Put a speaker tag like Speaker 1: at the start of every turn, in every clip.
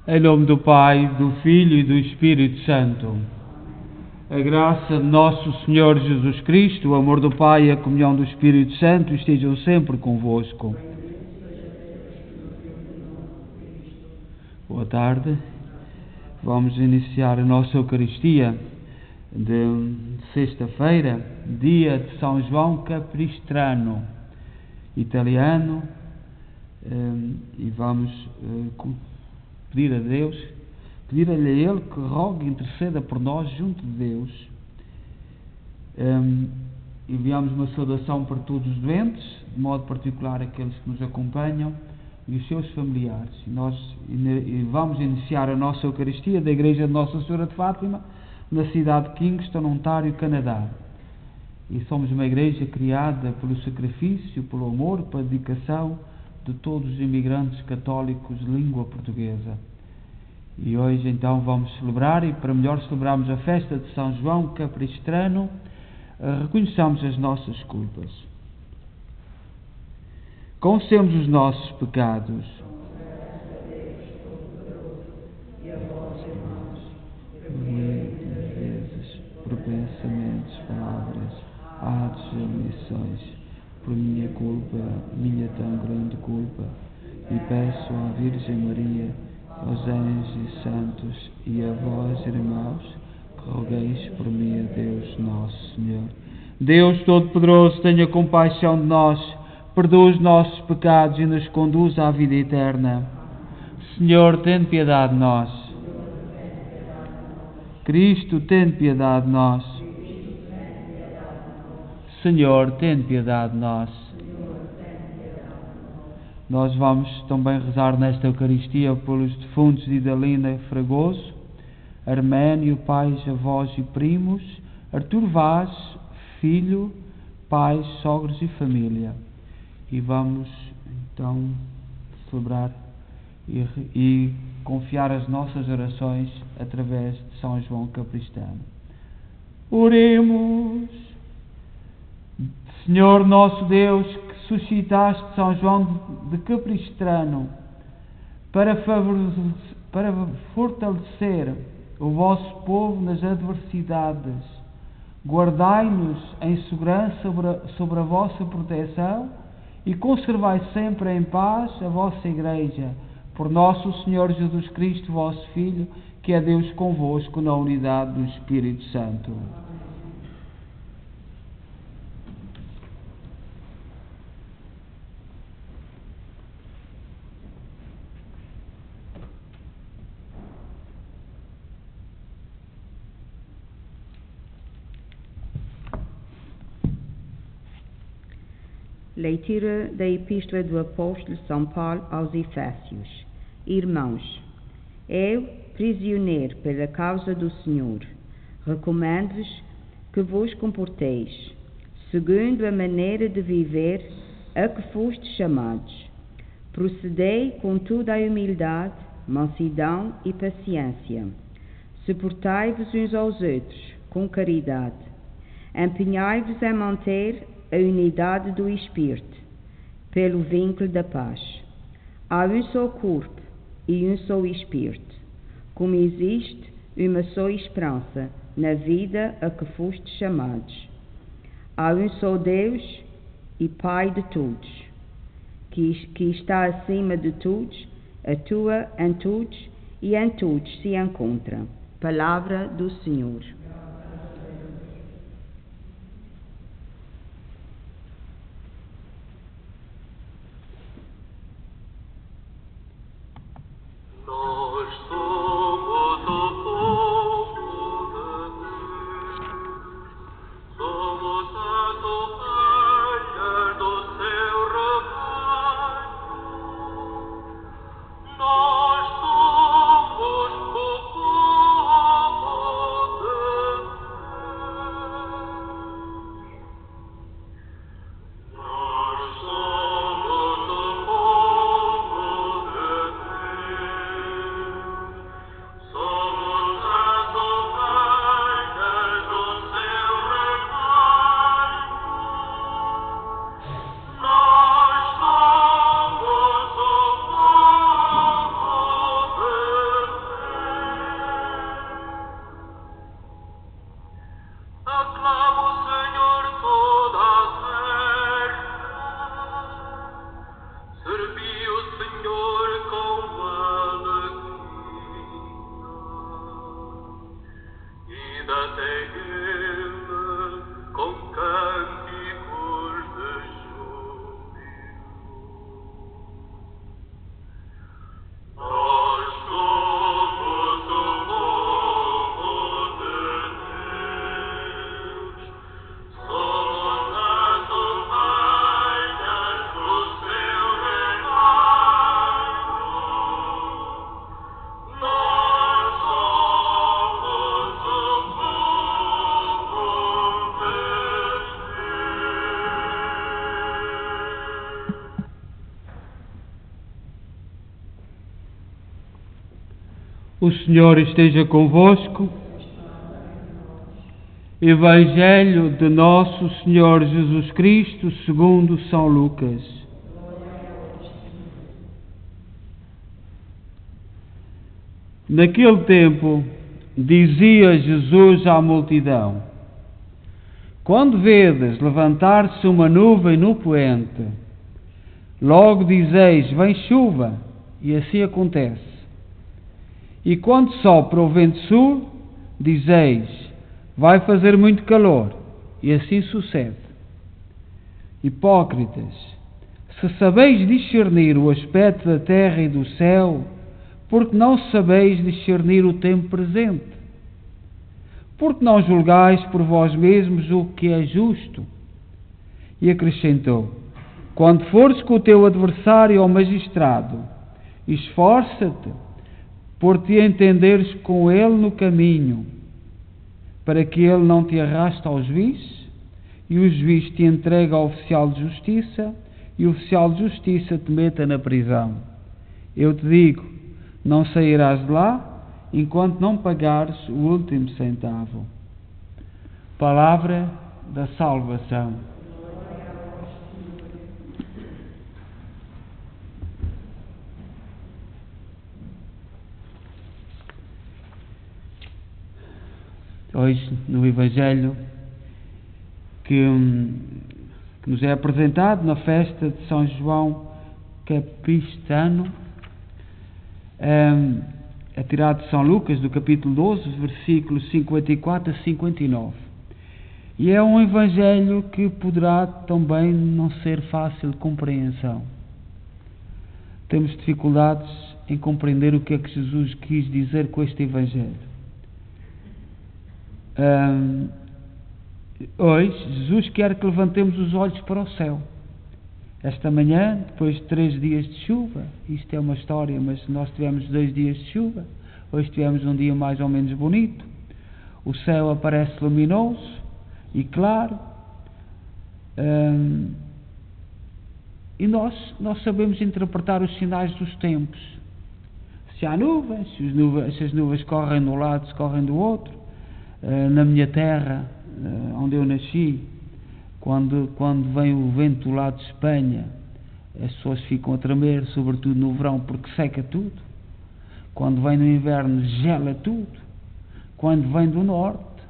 Speaker 1: Em nome do Pai, do Filho e do Espírito Santo. A graça de nosso Senhor Jesus Cristo, o amor do Pai e a comunhão do Espírito Santo estejam sempre convosco. Boa tarde. Vamos iniciar a nossa Eucaristia de sexta-feira, dia de São João Capistrano, italiano, e vamos pedir a Deus, pedir-lhe a Ele que rogue e interceda por nós junto de Deus. Enviamos uma saudação para todos os doentes, de modo particular aqueles que nos acompanham e os seus familiares. E vamos iniciar a nossa Eucaristia da Igreja de Nossa Senhora de Fátima, na cidade de Kingston, Ontário, Canadá. E somos uma igreja criada pelo sacrifício, pelo amor, pela dedicação de todos os imigrantes católicos de língua portuguesa. E hoje então vamos celebrar, e para melhor celebrarmos a festa de São João Capistrano, reconheçamos as nossas culpas. Confessemos os nossos pecados. Muitas vezes, por pensamentos, palavras, atos e omissões, por minha culpa, minha tão grande culpa, e peço à Virgem Maria, aos anjos e santos, e a vós, irmãos, que rogueis por mim a Deus nosso Senhor. Deus Todo-Poderoso, tenha compaixão de nós, perdoa os nossos pecados e nos conduz à vida eterna. Senhor, tem piedade de nós. Cristo, tem piedade de nós. Senhor, tem piedade de nós. Nós vamos também rezar nesta Eucaristia pelos defuntos de Idalina Fragoso, Arménio, pais, avós e primos, Artur Vaz, filho, pais, sogros e família. E vamos então celebrar e confiar as nossas orações através de São João Capistrano. Oremos. Senhor nosso Deus, que suscitaste São João de Capistrano para fortalecer o vosso povo nas adversidades, guardai-nos em segurança sobre a vossa proteção e conservai sempre em paz a vossa Igreja, por nosso Senhor Jesus Cristo, vosso Filho, que é Deus convosco na unidade do Espírito Santo.
Speaker 2: Leitura da Epístola do Apóstolo São Paulo aos Efésios. Irmãos, eu, prisioneiro pela causa do Senhor, recomendo-vos que vos comporteis, segundo a maneira de viver a que fostes chamados. Procedei com toda a humildade, mansidão e paciência. Suportai-vos uns aos outros com caridade. Empenhai-vos em manter a unidade do Espírito, pelo vínculo da paz. Há um só corpo e um só Espírito, como existe uma só esperança na vida a que fostes chamados. Há um só Deus e Pai de todos, que está acima de todos, atua em todos e em todos se encontra. Palavra do Senhor.
Speaker 1: O Senhor esteja convosco. Evangelho de Nosso Senhor Jesus Cristo segundo São Lucas. Naquele tempo, dizia Jesus à multidão: quando vedes levantar-se uma nuvem no poente, logo dizeis, vem chuva, e assim acontece. E quando sopra o vento sul, dizeis, vai fazer muito calor, e assim sucede. Hipócritas, se sabeis discernir o aspecto da terra e do céu, porque não sabeis discernir o tempo presente? Porque não julgais por vós mesmos o que é justo? E acrescentou, quando fores com o teu adversário ao magistrado, esforça-te por te entenderes com ele no caminho, para que ele não te arraste ao juiz, e o juiz te entregue ao oficial de justiça, e o oficial de justiça te meta na prisão. Eu te digo, não sairás de lá, enquanto não pagares o último centavo. Palavra da salvação. Hoje, no Evangelho que nos é apresentado na festa de São João Capistano, é tirado de São Lucas, do capítulo 12, versículos 54 a 59. E é um Evangelho que poderá também não ser fácil de compreensão. Temos dificuldades em compreender o que é que Jesus quis dizer com este Evangelho. Hoje, Jesus quer que levantemos os olhos para o céu. Esta manhã, depois de 3 dias de chuva, isto é uma história, mas nós tivemos 2 dias de chuva, hoje tivemos um dia mais ou menos bonito, o céu aparece luminoso e claro, e nós sabemos interpretar os sinais dos tempos. Se há nuvens, se as nuvens correm de um lado, se correm do outro. Na minha terra, onde eu nasci, quando vem o vento do lado de Espanha, as pessoas ficam a tremer, sobretudo no verão, porque seca tudo. Quando vem no inverno, gela tudo. Quando vem do norte,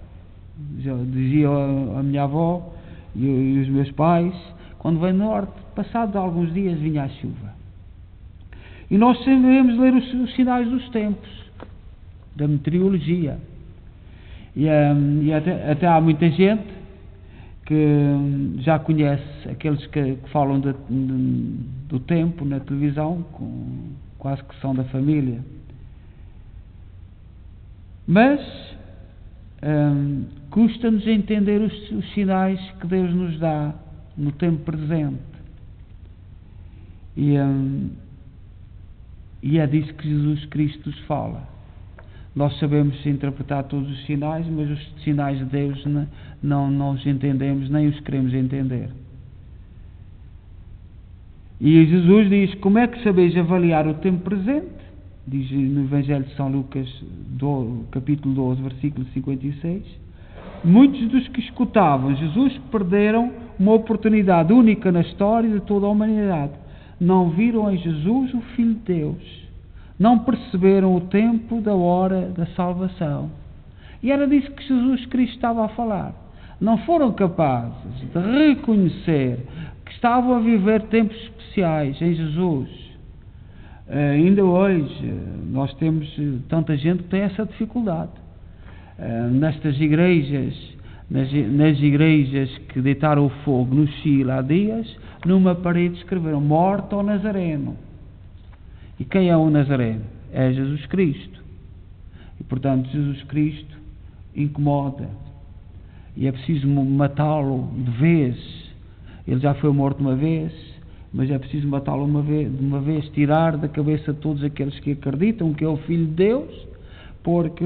Speaker 1: já dizia a minha avó e os meus pais, quando vem do norte, passados alguns dias vinha a chuva. E nós sabemos ler os sinais dos tempos, da meteorologia. E até há muita gente que já conhece aqueles que falam do tempo na televisão, quase que são da família. Mas custa-nos entender os sinais que Deus nos dá no tempo presente. E é disso que Jesus Cristo nos fala. Nós sabemos interpretar todos os sinais, mas os sinais de Deus não os entendemos, nem os queremos entender. E Jesus diz, como é que sabeis avaliar o tempo presente? Diz no Evangelho de São Lucas, capítulo 12, versículo 56. Muitos dos que escutavam Jesus perderam uma oportunidade única na história de toda a humanidade. Não viram em Jesus o Filho de Deus. Não perceberam o tempo da hora da salvação. E era disso que Jesus Cristo estava a falar. Não foram capazes de reconhecer que estavam a viver tempos especiais em Jesus. Ainda hoje nós temos tanta gente que tem essa dificuldade. Nestas igrejas, nas igrejas que deitaram o fogo no Chile há dias, numa parede escreveram morto ao Nazareno. E quem é o Nazareno? É Jesus Cristo. E portanto Jesus Cristo incomoda. E é preciso matá-lo de vez. Ele já foi morto uma vez, mas é preciso matá-lo de uma vez, tirar da cabeça de todos aqueles que acreditam que é o Filho de Deus, porque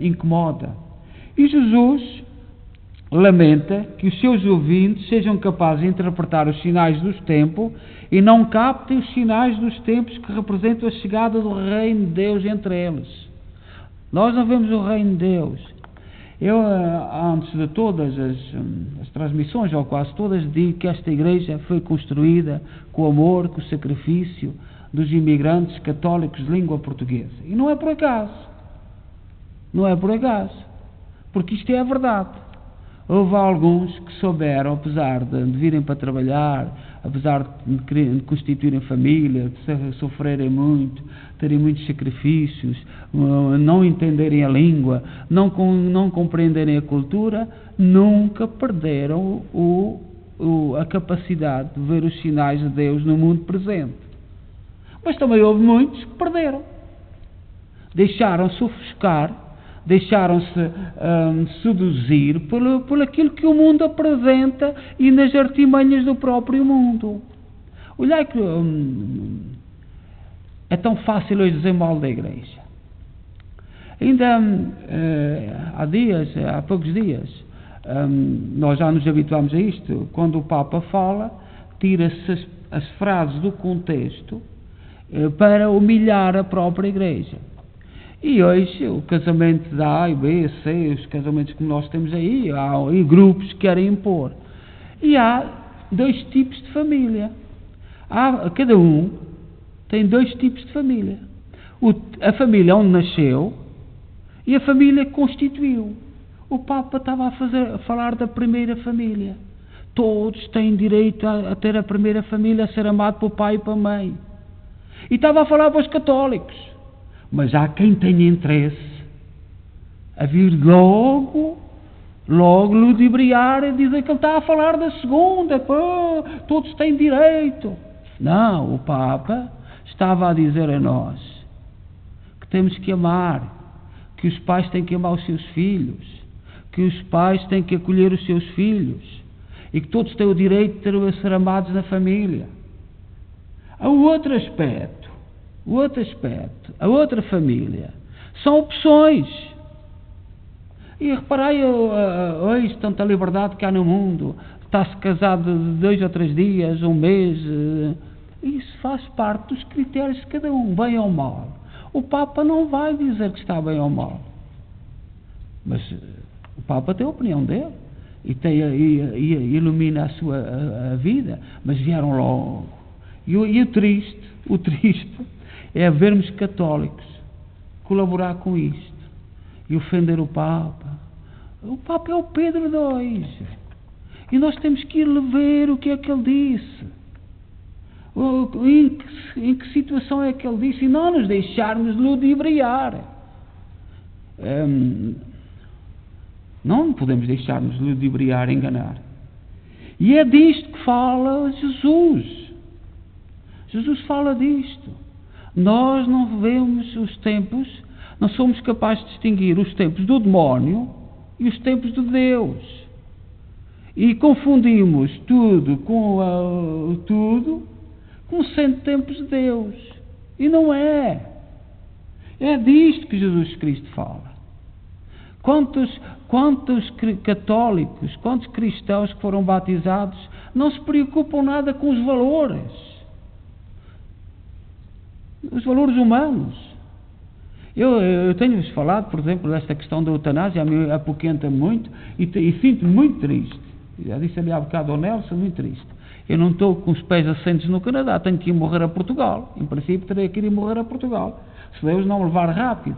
Speaker 1: incomoda. E Jesus lamenta que os seus ouvintes sejam capazes de interpretar os sinais dos tempos e não captem os sinais dos tempos que representam a chegada do reino de Deus entre eles. Nós não vemos o reino de Deus. Eu, antes de todas as transmissões, ou quase todas, digo que esta igreja foi construída com o amor, com o sacrifício dos imigrantes católicos de língua portuguesa. E não é por acaso. Não é por acaso. Porque isto é a verdade. Houve alguns que souberam, apesar de virem para trabalhar, apesar de constituírem família, de sofrerem muito, terem muitos sacrifícios, não entenderem a língua, não compreenderem a cultura, nunca perderam a capacidade de ver os sinais de Deus no mundo presente. Mas também houve muitos que perderam. Deixaram-se ofuscar, deixaram-se seduzir por aquilo que o mundo apresenta e nas artimanhas do próprio mundo. Olhai que é tão fácil hoje dizer mal da igreja. Ainda há poucos dias, nós já nos habituámos a isto, quando o Papa fala, tira-se as frases do contexto para humilhar a própria igreja. E hoje o casamento da A e B, C, os casamentos que nós temos aí, há grupos que querem impor. E há dois tipos de família. Cada um tem dois tipos de família. A família onde nasceu e a família que constituiu. O Papa estava a falar da primeira família. Todos têm direito a ter a primeira família, a ser amado pelo pai e pela mãe. E estava a falar para os católicos. Mas há quem tenha interesse a vir logo ludibriar e dizer que ele está a falar da segunda, todos têm direito. Não, o Papa estava a dizer a nós que temos que amar, que os pais têm que amar os seus filhos, que os pais têm que acolher os seus filhos e que todos têm o direito de ser amados na família. Há o outro aspecto, a outra família, são opções. E reparai hoje tanta liberdade que há no mundo, está-se casado de 2 ou 3 dias, um mês, isso faz parte dos critérios de cada um, bem ou mal. O Papa não vai dizer que está bem ou mal, mas o Papa tem a opinião dele e ilumina a sua vida, mas vieram logo. E o triste é vermos católicos colaborar com isto e ofender o Papa. O Papa é o Pedro II e nós temos que ir ver o que é que ele disse, em que situação é que ele disse, e não nos deixarmos ludibriar. Não podemos deixar-nos ludibriar, enganar. E é disto que fala Jesus. Jesus fala disto. Nós não vemos os tempos, não somos capazes de distinguir os tempos do demónio e os tempos de Deus. E confundimos tudo como sendo tempos de Deus. E não é. É disto que Jesus Cristo fala. Quantos católicos, quantos cristãos que foram batizados não se preocupam nada com os valores humanos. Eu tenho-vos falado, por exemplo, desta questão da eutanásia, a mim apoquenta-me muito e sinto-me muito triste. Já disse ali há bocado ao Nelson, muito triste. Eu não estou com os pés assentes no Canadá, tenho que ir morrer a Portugal. Em princípio terei que ir morrer a Portugal, se Deus não me levar rápido.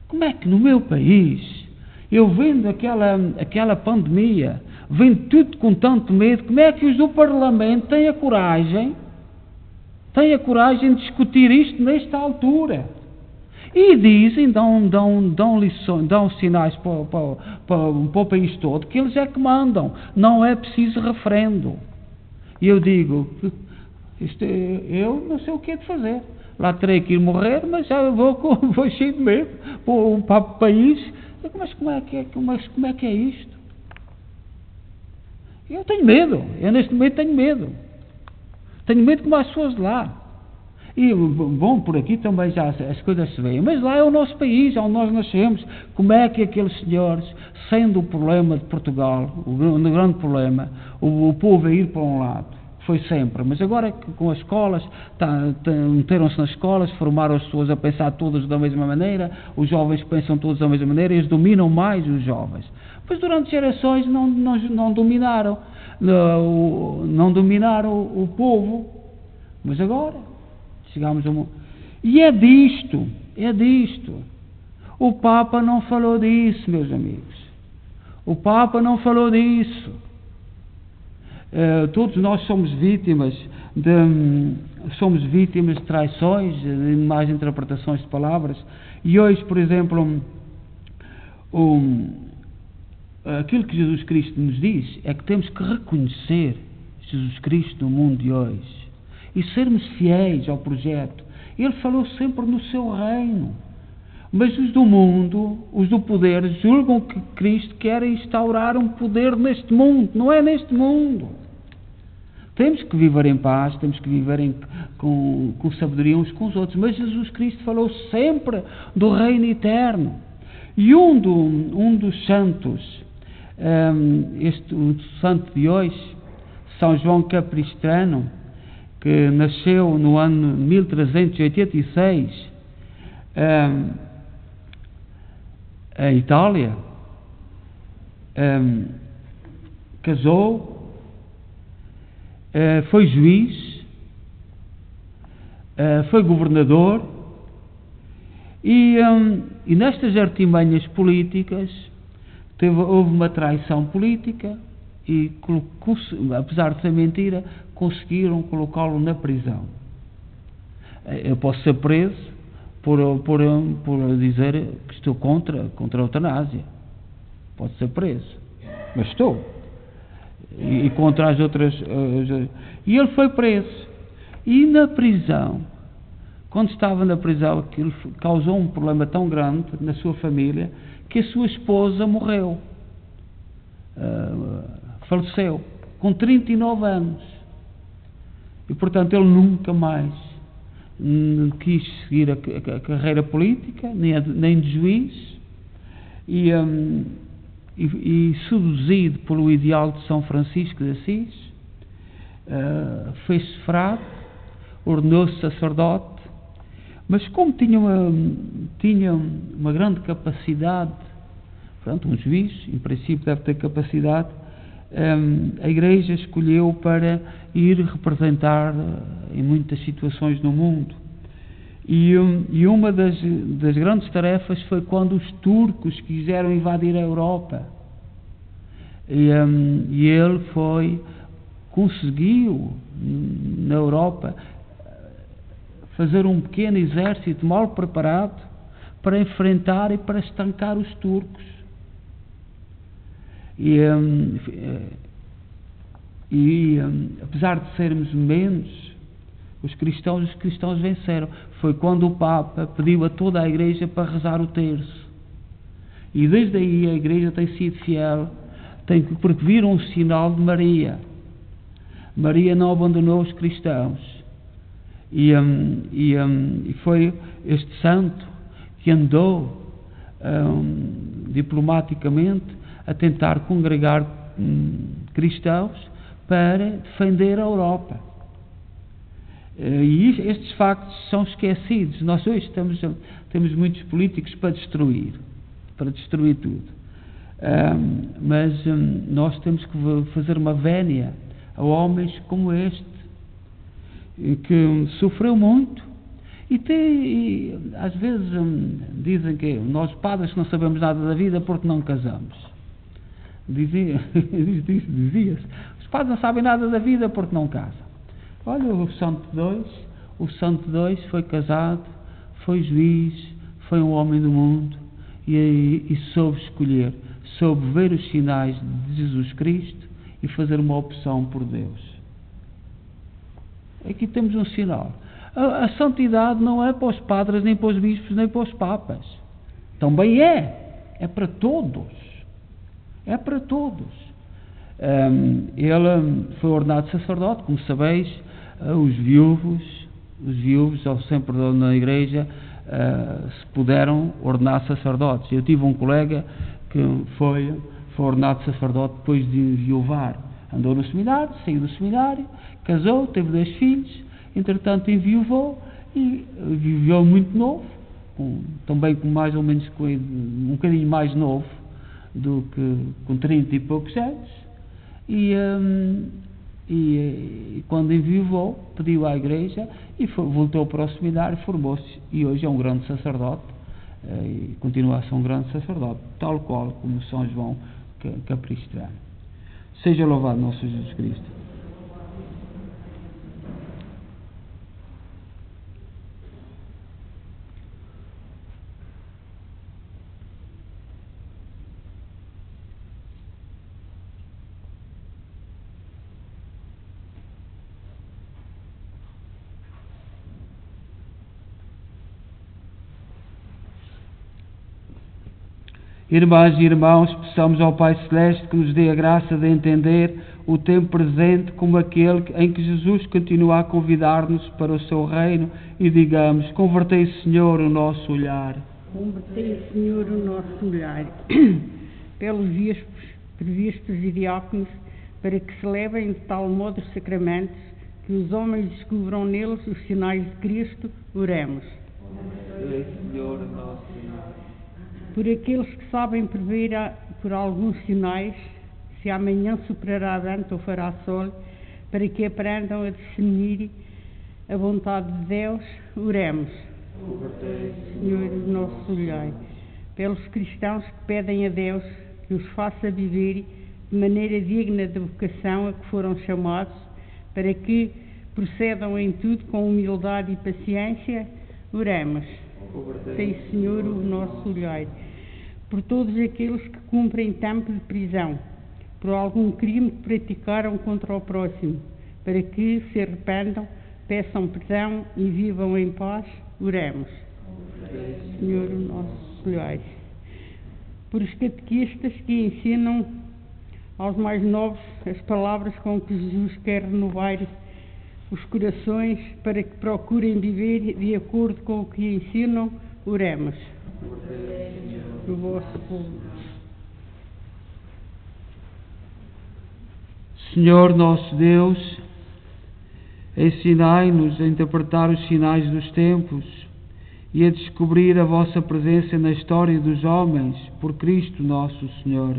Speaker 1: Como é que no meu país, eu vendo aquela pandemia, vendo tudo com tanto medo, como é que os do Parlamento têm a coragem de discutir isto nesta altura? E dizem, dão lições, dão sinais para o país todo, que eles é que mandam, não é preciso referendo. E eu digo, eu não sei o que é de fazer. Lá terei que ir morrer, mas já vou cheio de medo para o país. Mas como é que é isto? Eu tenho medo, eu neste momento tenho medo. Tenho medo como as pessoas de lá. E, bom, por aqui também já as coisas se veem, mas lá é o nosso país, onde nós nascemos. Como é que aqueles senhores, sendo o problema de Portugal, o grande problema, o povo a ir para um lado, foi sempre, mas agora que com as escolas, meteram-se nas escolas, formaram as pessoas a pensar todas da mesma maneira, os jovens pensam todos da mesma maneira, eles dominam mais os jovens. Pois durante gerações não dominaram, não dominaram o povo, mas agora chegamos a um... E é disto. O Papa não falou disso, meus amigos. O Papa não falou disso. Todos nós somos vítimas de traições, de más interpretações de palavras. E hoje, por exemplo, aquilo que Jesus Cristo nos diz é que temos que reconhecer Jesus Cristo no mundo de hoje e sermos fiéis ao projeto. Ele falou sempre no seu reino, mas os do mundo, os do poder, julgam que Cristo quer instaurar um poder neste mundo. Não é neste mundo. Temos que viver em paz, temos que viver com sabedoria uns com os outros, mas Jesus Cristo falou sempre do reino eterno. E um dos santos, o santo de hoje, São João Capistrano, que nasceu no ano 1386 em Itália, casou, foi juiz, foi governador e nestas artimanhas políticas houve uma traição política e, apesar de ser mentira, conseguiram colocá-lo na prisão. Eu posso ser preso por dizer que estou contra a eutanásia. Posso ser preso, mas estou. E contra as outras... E ele foi preso. E na prisão, quando estava na prisão, aquilo causou um problema tão grande na sua família que a sua esposa morreu. Faleceu com 39 anos. E, portanto, ele nunca mais quis seguir a carreira política, nem de juiz, e seduzido pelo ideal de São Francisco de Assis, fez-se frade, ordenou-se sacerdote, mas como tinha uma grande capacidade, portanto, um juiz, em princípio, deve ter capacidade, a Igreja escolheu para ir representar em muitas situações no mundo. E uma das grandes tarefas foi quando os turcos quiseram invadir a Europa. E ele conseguiu, na Europa, fazer um pequeno exército mal preparado para enfrentar e para estancar os turcos. Apesar de sermos menos, os cristãos venceram. Foi quando o Papa pediu a toda a Igreja para rezar o terço. E desde aí a Igreja tem sido fiel, porque viram um sinal de Maria. Maria não abandonou os cristãos. E foi este santo que andou diplomaticamente a tentar congregar cristãos para defender a Europa. E estes factos são esquecidos. Nós hoje temos muitos políticos para destruir tudo. Mas nós temos que fazer uma vénia a homens como este, que sofreu muito. E às vezes dizem que nós padres não sabemos nada da vida porque não casamos. Dizia-se. Os padres não sabem nada da vida porque não casam. Olha, o Santo II foi casado, foi juiz, foi um homem do mundo e soube escolher, soube ver os sinais de Jesus Cristo e fazer uma opção por Deus. Aqui temos um sinal. A santidade não é para os padres, nem para os bispos, nem para os papas. Também é para todos. É para todos. Ele foi ordenado sacerdote, como sabeis, os viúvos os viúvos, ou sempre na igreja, se puderam ordenar sacerdotes. Eu tive um colega que foi ordenado sacerdote depois de enviuvar. Andou no seminário, saiu do seminário, casou, teve 2 filhos, entretanto enviuvou e viveu muito novo, também com mais ou menos um bocadinho mais novo do que com 30 e poucos anos, e quando enviuvou, pediu à igreja e voltou para o seminário, formou-se e hoje é um grande sacerdote, e continua a ser um grande sacerdote, tal qual como São João Capistrano. Seja louvado nosso Jesus Cristo. Irmãs e irmãos, peçamos ao Pai Celeste que nos dê a graça de entender o tempo presente como aquele em que Jesus continua a convidar-nos para o seu reino e digamos: convertei, Senhor, o nosso olhar.
Speaker 3: Convertei, Senhor, o nosso olhar pelos bispos e diáconos, para que se levem de tal modo os sacramentos que os homens descubram neles os sinais de Cristo. Oremos.
Speaker 1: Convertei, Senhor, o nosso olhar.
Speaker 3: Por aqueles que sabem prever por alguns sinais se amanhã superará vento ou fará sol, para que aprendam a discernir a vontade de Deus, oremos. Senhor, o nosso olhar. Pelos cristãos que pedem a Deus que os faça viver de maneira digna da vocação a que foram chamados, para que procedam em tudo com humildade e paciência, oremos. Sei, Senhor, o nosso olhar. Por todos aqueles que cumprem tempo de prisão, por algum crime que praticaram contra o próximo, para que se arrependam, peçam perdão e vivam em paz, oremos. Senhor, o nosso olhar. Por os catequistas que ensinam aos mais novos as palavras com que Jesus quer renovar os corações, para que procurem viver de acordo com o que ensinam, oremos. O vosso povo.
Speaker 1: Senhor nosso Deus, ensinai-nos a interpretar os sinais dos tempos e a descobrir a vossa presença na história dos homens, por Cristo nosso Senhor.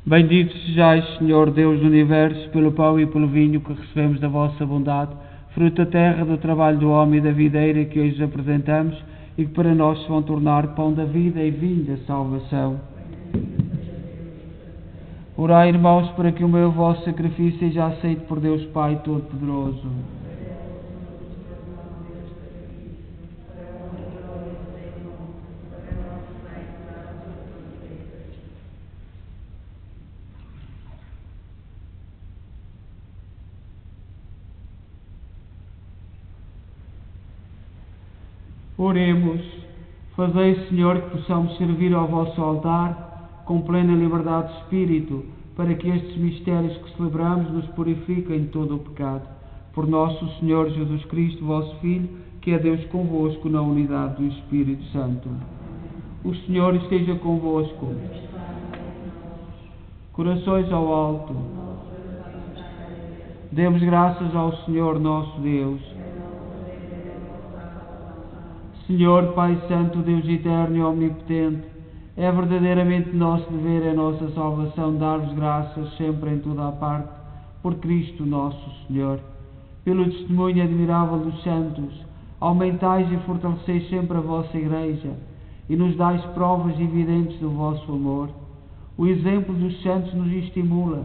Speaker 1: Bendito sejais, Senhor Deus do Universo, pelo pão e pelo vinho que recebemos da vossa bondade, fruto da terra, do trabalho do homem e da videira que hoje apresentamos e que para nós se vão tornar pão da vida e vinho da salvação. Orai, irmãos, para que o meu vosso sacrifício seja aceito por Deus Pai Todo-Poderoso. Oremos. Fazei, Senhor, que possamos servir ao vosso altar com plena liberdade de espírito, para que estes mistérios que celebramos nos purifiquem de todo o pecado. Por nosso Senhor Jesus Cristo, vosso Filho, que é Deus convosco na unidade do Espírito Santo. O Senhor esteja convosco. Corações ao alto. Demos graças ao Senhor nosso Deus. Senhor, Pai Santo, Deus eterno e omnipotente, é verdadeiramente nosso dever, é nossa salvação, dar-vos graças sempre em toda a parte, por Cristo nosso Senhor. Pelo testemunho admirável dos santos, aumentais e fortaleceis sempre a vossa Igreja, e nos dais provas evidentes do vosso amor. O exemplo dos santos nos estimula,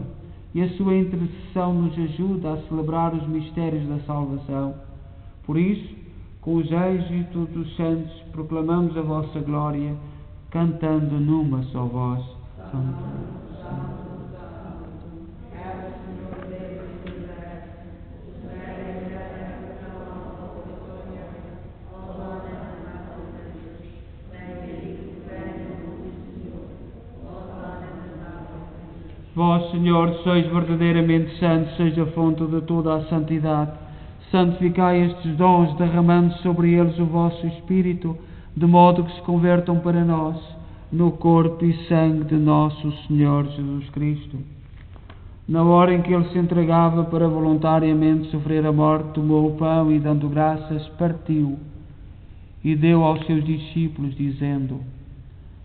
Speaker 1: e a sua intercessão nos ajuda a celebrar os mistérios da salvação. Por isso, com os anjos e todos os santos, proclamamos a vossa glória, cantando numa só voz. Santo. Vós, Senhor, sois verdadeiramente santos, seja a fonte de toda a santidade. Santificai estes dons, derramando sobre eles o vosso Espírito, de modo que se convertam para nós, no corpo e sangue de nosso Senhor Jesus Cristo. Na hora em que ele se entregava para voluntariamente sofrer a morte, tomou o pão e, dando graças, partiu e deu aos seus discípulos, dizendo: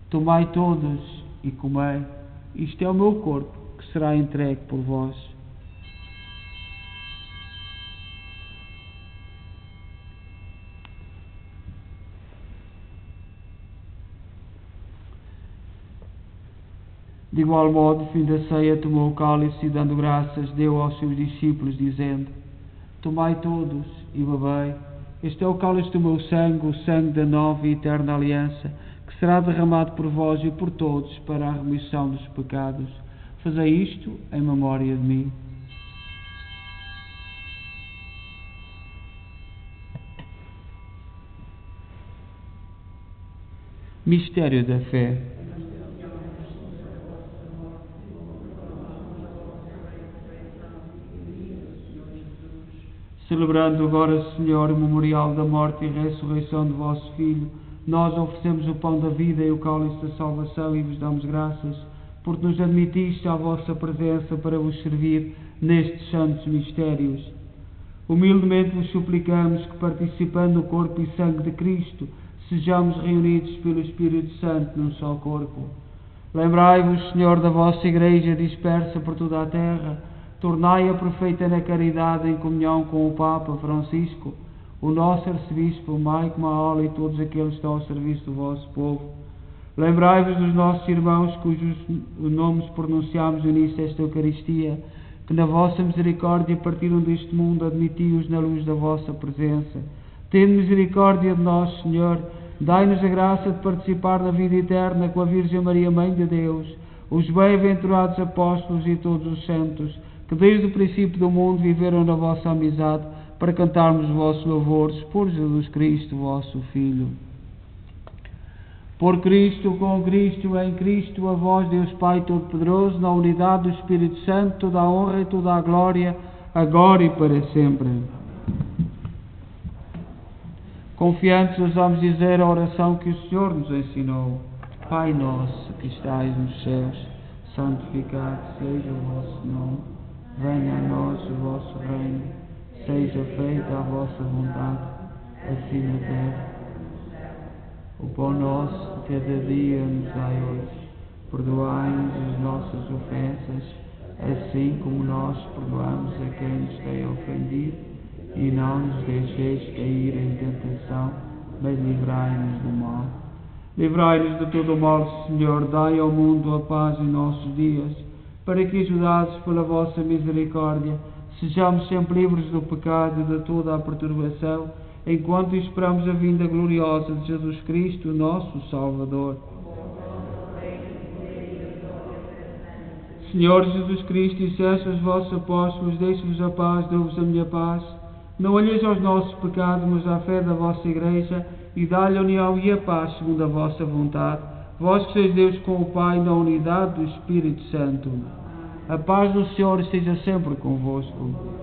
Speaker 1: Tomai todos e comei, isto é o meu corpo, que será entregue por vós. De igual modo, fim da ceia, tomou o cálice e, dando graças, deu aos seus discípulos, dizendo: Tomai todos e bebei, este é o cálice do meu sangue, o sangue da nova e eterna aliança, que será derramado por vós e por todos para a remissão dos pecados. Fazei isto em memória de mim. Mistério da fé. Celebrando agora, Senhor, o memorial da morte e ressurreição do vosso Filho, nós oferecemos o pão da vida e o cálice da salvação e vos damos graças, porque nos admitiste à vossa presença para vos servir nestes santos mistérios. Humildemente vos suplicamos que, participando no corpo e sangue de Cristo, sejamos reunidos pelo Espírito Santo num só corpo. Lembrai-vos, Senhor, da vossa Igreja dispersa por toda a terra, tornai-a perfeita na caridade em comunhão com o Papa Francisco, o nosso arcebispo Maico Maola e todos aqueles que estão ao serviço do vosso povo. Lembrai-vos dos nossos irmãos cujos nomes pronunciamos no início desta Eucaristia, que na vossa misericórdia partiram deste mundo, admiti-os na luz da vossa presença. Tende misericórdia de nós, Senhor, dai-nos a graça de participar da vida eterna com a Virgem Maria, Mãe de Deus, os bem-aventurados apóstolos e todos os santos, que desde o princípio do mundo viveram na vossa amizade, para cantarmos os vossos louvores por Jesus Cristo, vosso Filho. Por Cristo, com Cristo, em Cristo, a vós, Deus Pai Todo-Poderoso, na unidade do Espírito Santo, toda a honra e toda a glória, agora e para sempre. Confiantes, ousamos dizer a oração que o Senhor nos ensinou. Pai nosso, que estais nos céus, santificado seja o vosso nome. Venha a nós o vosso reino, seja feita a vossa vontade, assim na terra. O pão nosso de cada dia nos dai hoje. Perdoai-nos as nossas ofensas, assim como nós perdoamos a quem nos tem ofendido, e não nos deixeis cair em tentação, mas livrai-nos do mal. Livrai-nos de todo o mal, Senhor, dai ao mundo a paz em nossos dias, para que, ajudados pela vossa misericórdia, sejamos sempre livres do pecado e de toda a perturbação, enquanto esperamos a vinda gloriosa de Jesus Cristo, nosso Salvador. Senhor Jesus Cristo, disseste aos vossos apóstolos: deixe-vos a paz, dou-vos a minha paz. Não olheis aos nossos pecados, mas à fé da vossa Igreja, e dá-lhe a união e a paz segundo a vossa vontade. Vós que sois Deus com o Pai, na unidade do Espírito Santo. A paz do Senhor esteja sempre convosco.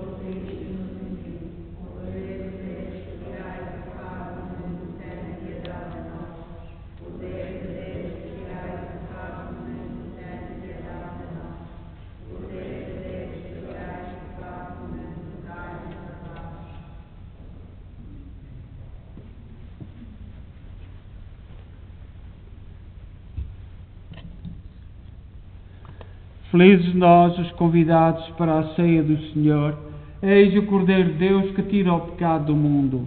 Speaker 1: Felizes nós, os convidados para a ceia do Senhor. Eis o Cordeiro de Deus que tira o pecado do mundo.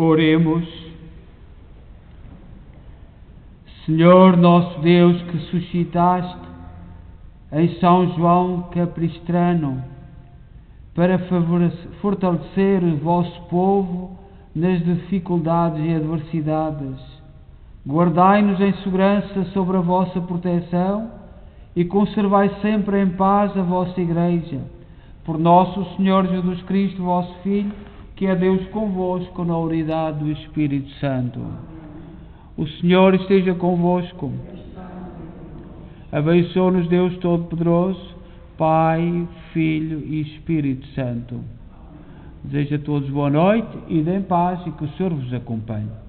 Speaker 1: Oremos. Senhor nosso Deus, que suscitaste em São João Capistrano para fortalecer o vosso povo nas dificuldades e adversidades, guardai-nos em segurança sobre a vossa proteção e conservai sempre em paz a vossa Igreja. Por nosso Senhor Jesus Cristo, vosso Filho, que é Deus convosco na unidade do Espírito Santo. O Senhor esteja convosco. Abençoe-nos Deus Todo-Poderoso, Pai, Filho e Espírito Santo. Desejo a todos boa noite e em paz e que o Senhor vos acompanhe.